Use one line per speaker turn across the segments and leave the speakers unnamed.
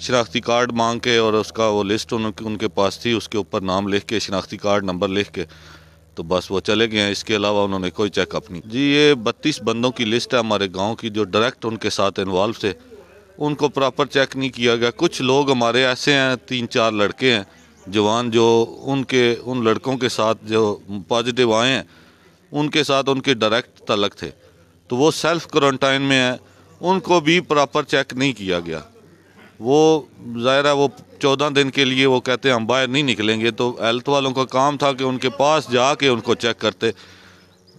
شناختی کارڈ مانگ کے اور اس کا وہ لسٹ ان کے پاس تھی، اس کے اوپر نام لکھ کے شناختی کارڈ نمبر لکھ کے تو بس وہ چلے گئے ہیں۔ اس کے علاوہ انہوں نے کوئی چیک اپ نہیں۔ جی یہ 32 بندوں کی لسٹ ہے ہمارے گاؤں کی جو ڈائریکٹ ان کے ساتھ انوالو تھے، ان کو پراپر چیک نہیں کیا گیا۔ کچھ لوگ ہمارے ایسے ہیں 3-4 لڑکے ہیں جوان جو ان لڑکوں کے ساتھ جو پازیٹیو آئے ہیں ان کے ساتھ ان کے ڈائریکٹ تعلق تھے، تو وہ سیلف کوارنٹائن میں ہیں، ان کو بھی پراپر چیک نہیں کیا گیا۔ وہ ظاہر ہے وہ 14 دن کے لیے وہ کہتے ہیں ہم باہر نہیں نکلیں گے، تو ہیلتھ والوں کا کام تھا کہ ان کے پاس جا کے ان کو چیک کرتے۔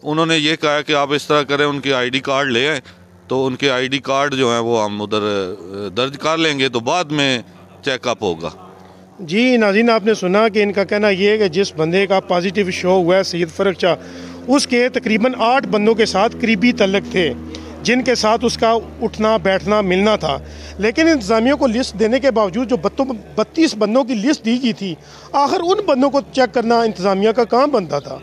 انہوں نے یہ کہا کہ آپ اس طرح کریں، ان کے ID کارڈ لے آئیں، تو ان کے ID کارڈ جو ہیں وہ ہم ادھر درج کر لیں گے تو بعد میں چیک اپ ہوگا۔
جی ناظرین، آپ نے سنا کہ ان کا کہنا یہ ہے کہ جس بندے کا پازیٹیو شو ہوا ہے سید فرق شاہ، اس کے تقریباً 8 بندوں کے ساتھ قریبی تعلق تھے جن کے ساتھ اس کا اٹھنا بیٹھنا ملنا تھا، لیکن انتظامیہ کو لسٹ دینے کے باوجود جو 32 بندوں کی لسٹ دی گئی تھی، آخر ان بندوں کو چیک کرنا انتظامیہ کا کام بنتا تھا۔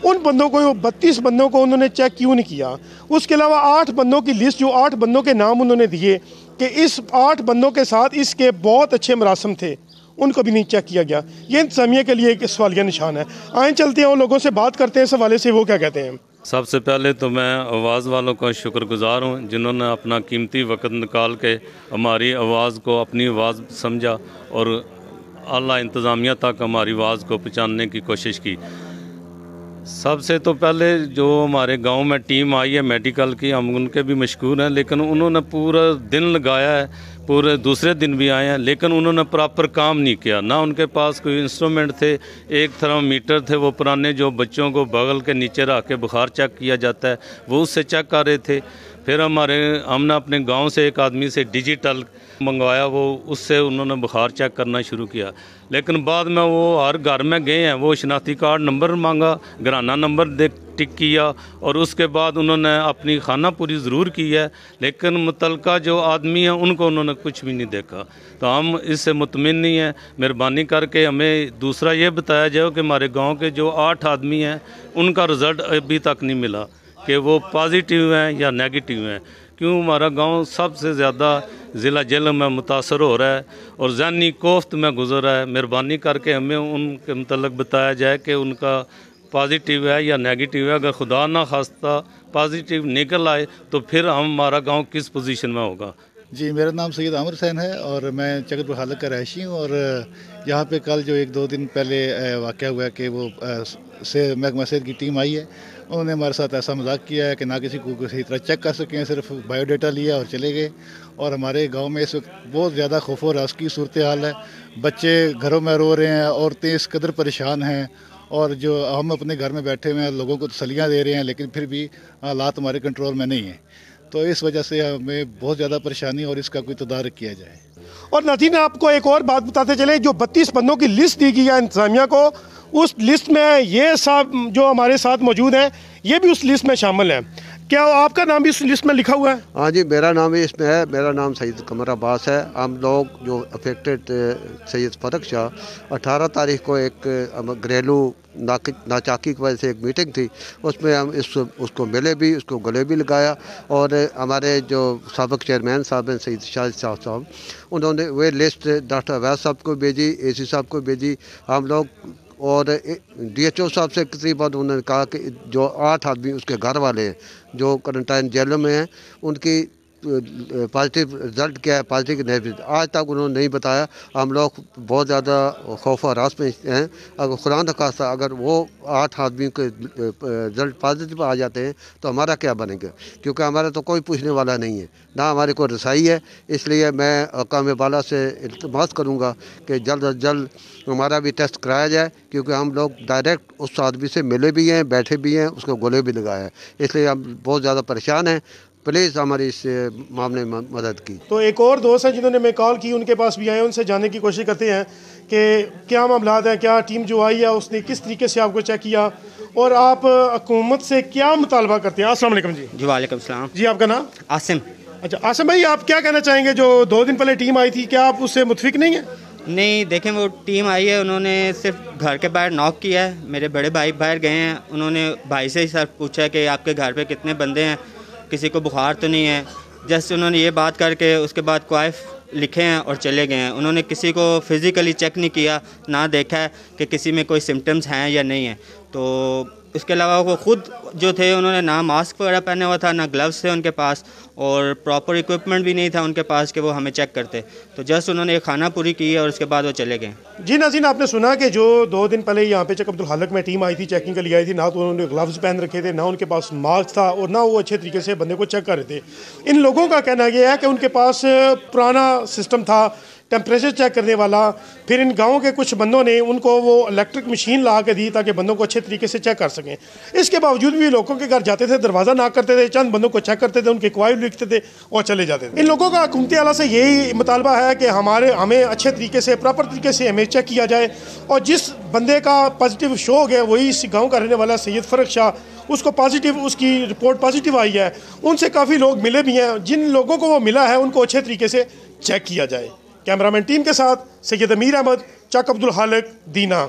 ان بندوں کو 32 بندوں کو انہوں نے چیک کیوں نہیں کیا؟ اس کے علاوہ 8 بندوں کی لسٹ، جو 8 بندوں کے نام انہوں نے دیے کہ اس 8 بندوں کے ساتھ اس کے بہت اچھے مراسم تھے، ان کو بھی نہیں چیک کیا گیا۔ یہ انتظامیہ کے لیے ایک سوالیہ نشان ہے۔ آئیں چلتے ہیں اور لوگوں سے بات کرتے ہیں اس حوالے سے، وہ کیا کہتے ہیں۔
سب سے پہلے تو میں آواز والوں کا شکر گزار ہوں جنہوں نے اپنا قیمتی وقت نکال کے ہماری آواز کو اپنی آواز سمجھا اور اعلیٰ انتظامیہ تک ہماری آواز کو پہنچانے کی کوشش کی۔ سب سے تو پہلے جو ہمارے گاؤں میں ٹیم آئی ہے میڈیکل کی، ہم ان کے بھی مشکور ہیں، لیکن انہوں نے پورا دن لگایا ہے، پورے دوسرے دن بھی آئے ہیں، لیکن انہوں نے پراپر کام نہیں کیا۔ نہ ان کے پاس کوئی انسٹرومنٹ تھے، ایک تھرمامیٹر تھے وہ پرانے جو بچوں کو بغل کے نیچے رکھ کے بخار چیک کیا جاتا ہے، وہ اس سے چیک کر رہے تھے۔ پھر ہم نے اپنے گاؤں سے ایک آدمی سے ڈیجیٹل منگوایا، وہ اس سے انہوں نے بخار چیک کرنا شروع کیا، لیکن بعد میں وہ ہر گھر میں گئے ہیں، وہ شناختی کارڈ نمبر مانگا، گھرانہ نمبر ٹک کیا، اور اس کے بعد انہوں نے اپنی خانہ پوری ضرور کی ہے، لیکن متعلقہ جو آدمی ہیں ان کو انہوں نے کچھ بھی نہیں دیکھا۔ تو ہم اس سے مطمئن نہیں ہیں۔ مہربانی کر کے ہمیں دوسرا یہ بتایا جائے کہ ہمارے گاؤں کے جو 8 آدمی ہیں ان کا رزلٹ ابھی تک نہیں ملا کہ وہ پازیٹیو ہیں یا نیگیٹیو ہیں، کیوں ہمارا گاؤں سب سے زیادہ ضلع جہلم میں متاثر ہو رہا ہے اور ذہنی کوفت میں گزر رہا ہے۔ مہربانی کر کے ہمیں ان کے متعلق بتایا جائے کہ ان کا پازیٹیو ہے یا نیگیٹیو ہے۔ اگر خدا نہ خواستہ پازیٹیو نکل آئے تو پھر ہمارا گاؤں کس پوزیشن میں ہوگا۔
جی میرا نام سید عامر حسین ہے اور میں چکرپور حلقہ کا رہائشی ہوں، اور یہاں پہ کل جو 1-2 دن پہلے واقعہ ہوا ہے کہ وہ محکمہ صحت کی ٹیم آئی ہے، انہوں نے ہمارے ساتھ ایسا مذاق کیا ہے کہ نہ کسی کو صحیح طرح چیک کر سکیں، صرف بایو ڈیٹا لیا اور چلے گئے۔ اور ہمارے گاؤں میں اس وقت بہت زیادہ خوف و ہراس کی صورتحال ہے، بچے گھروں میں رو رہے ہیں، عورتیں اس قدر پریشان ہیں، اور جو ہم اپنے گھر میں بیٹھے ہوئے ہیں لوگوں کو تسلیاں دے رہے ہیں، لیکن پھر بھی حالات ہمارے کنٹرول میں نہیں ہیں، تو اس وجہ سے ہمیں بہت زیادہ پریشانی اور اس کا کوئی تدارک کیا جائے۔
اور ناظرین آپ کو ایک اور بات بتاتے چلیں، جو 32 بندوں کی لسٹ دی گئی ہے انتظامیہ کو، اس لسٹ میں یہ صاحب جو ہمارے ساتھ موجود ہیں یہ بھی اس لسٹ میں شامل ہیں۔ کیا آپ کا نام بھی اس لسٹ میں لکھا ہوا ہے؟
ہاں جی، میرا نام بھی اس میں ہے۔ میرا نام سید قمر عباس ہے۔ ہم لوگ جو افیکٹڈ سید فرق شاہ، 18 تاریخ کو ایک گھریلو ناچاکی کی وجہ سے ایک میٹنگ تھی، اس میں ہم اس کو ملے بھی، اس کو گلے بھی لگایا، اور ہمارے جو سابق چیئرمین صاحب ہیں سید شاہد صاحب، انہوں نے وہ لسٹ ڈاکٹر اویس صاحب کو بھیجی، AC صاحب کو بھیجی، ہم لوگ، اور DHO صاحب سے کتنی بار انہوں نے کہا کہ جو 8 آدمی اس کے گھر والے ہیں جو کوارنٹائن جیلوں میں ہیں ان کی پازیٹیو رزلٹ کیا ہے، پازیٹیو نیگیٹو، آج تک انہوں نے نہیں بتایا۔ ہم لوگ بہت زیادہ خوف و ہراس میں ہیں۔ اگر خدا نہ خواستہ اگر وہ 8 آدمی کے رزلٹ پازیٹیو آ جاتے ہیں تو ہمارا کیا بنے گا، کیونکہ ہمارا تو کوئی پوچھنے والا نہیں ہے، نہ ہمارے کو رسائی ہے۔ اس لیے میں حکام بالا سے التماس کروں گا کہ جلد از جلد ہمارا بھی ٹیسٹ کرایا جائے، کیونکہ ہم لوگ ڈائریکٹ اس آدمی سے ملے بھی ہیں، بیٹھے بھی ہیں، اس کو گلے بھی لگایا ہے، اس لیے ہم بہت زیادہ پریشان ہیں۔ پلیز ہماری اس معاملے میں مدد کی۔
تو ایک اور دوست ہیں جنہوں نے میں کال کی، ان کے پاس بھی آئے، ان سے جاننے کی کوشش کرتے ہیں کہ کیا معاملات ہیں، کیا ٹیم جو آئی ہے اس نے کس طریقے سے آپ کو چیک کیا، اور آپ حکومت سے کیا مطالبہ کرتے ہیں۔ السلام علیکم جی۔
جی وعلیکم السلام۔
جی آپ کا نام؟
عاصم۔
اچھا عاصم بھائی، آپ کیا کہنا چاہیں گے، جو 2 دن پہلے ٹیم آئی تھی، کیا آپ اس سے متفق نہیں ہیں؟
نہیں دیکھیں، وہ ٹیم آئی ہے، انہوں نے صرف گھر کے باہر ناک کیا ہے، میرے بڑے بھائی باہر گئے ہیں، انہوں نے بھائی سے ہی سر پوچھا کہ آپ کے گھر پہ کتنے بندے ہیں، کسی کو بخار تو نہیں ہے، جیسے انہوں نے یہ بات کر کے اس کے بعد کوائف لکھے ہیں اور چلے گئے ہیں. انہوں نے کسی کو فزیکلی چیک نہیں کیا, نہ دیکھا ہے کہ کسی میں کوئی سمٹمز ہیں یا نہیں ہیں. تو اس کے علاوہ وہ خود جو تھے انہوں نے نہ ماسک وغیرہ پہنے ہوا تھا, نہ گلوز تھے ان کے پاس, اور پراپر اکوپمنٹ بھی نہیں تھا ان کے پاس کہ وہ ہمیں چیک کرتے. تو جسٹ انہوں نے ایک خانہ پوری کی ہے اور اس کے بعد وہ چلے گئے.
جی ناظرین, آپ نے سنا کہ جو 2 دن پہلے یہاں پہ چک عبدالحالق میں ٹیم آئی تھی, چیکنگ کے لیے آئی تھی, نہ تو انہوں نے گلوز پہن رکھے تھے, نہ ان کے پاس ماسک تھا, اور نہ وہ اچھے طریقے سے بندے کو چیک کر رہے تھے. ان لوگوں کا کہنا یہ ہے کہ ان کے پاس پرانا سسٹم تھا ٹیمپریچر چیک کرنے والا. پھر ان گاؤں کے کچھ بندوں نے ان کو وہ الیکٹرک مشین لا کے دی تاکہ بندوں کو اچھے طریقے سے چیک کر سکیں. اس کے باوجود بھی لوگوں کے گھر جاتے تھے, دروازہ ناک کرتے تھے, چند بندوں کو چیک کرتے تھے, ان کے قواعد لکھتے تھے اور چلے جاتے تھے. ان لوگوں کا حکومتی اعلیٰ سے یہی مطالبہ ہے کہ ہمیں اچھے طریقے سے پراپر طریقے سے ہمیں چیک کیا جائے, اور جس بندے کا پازیٹیو شو ہو گیا وہی اس گاؤں کا رہنے والا سید فرق شاہ, اس کو پازیٹیو, اس کی رپورٹ پازیٹیو آئی ہے. ان سے کافی لوگ ملے بھی ہیں, جن لوگوں کو وہ ملا ہے ان کو اچھے طریقے سے چیک کیا جائے. کیمرہ مین ٹیم کے ساتھ سید امیر احمد, چک عبدالحالق, دینا.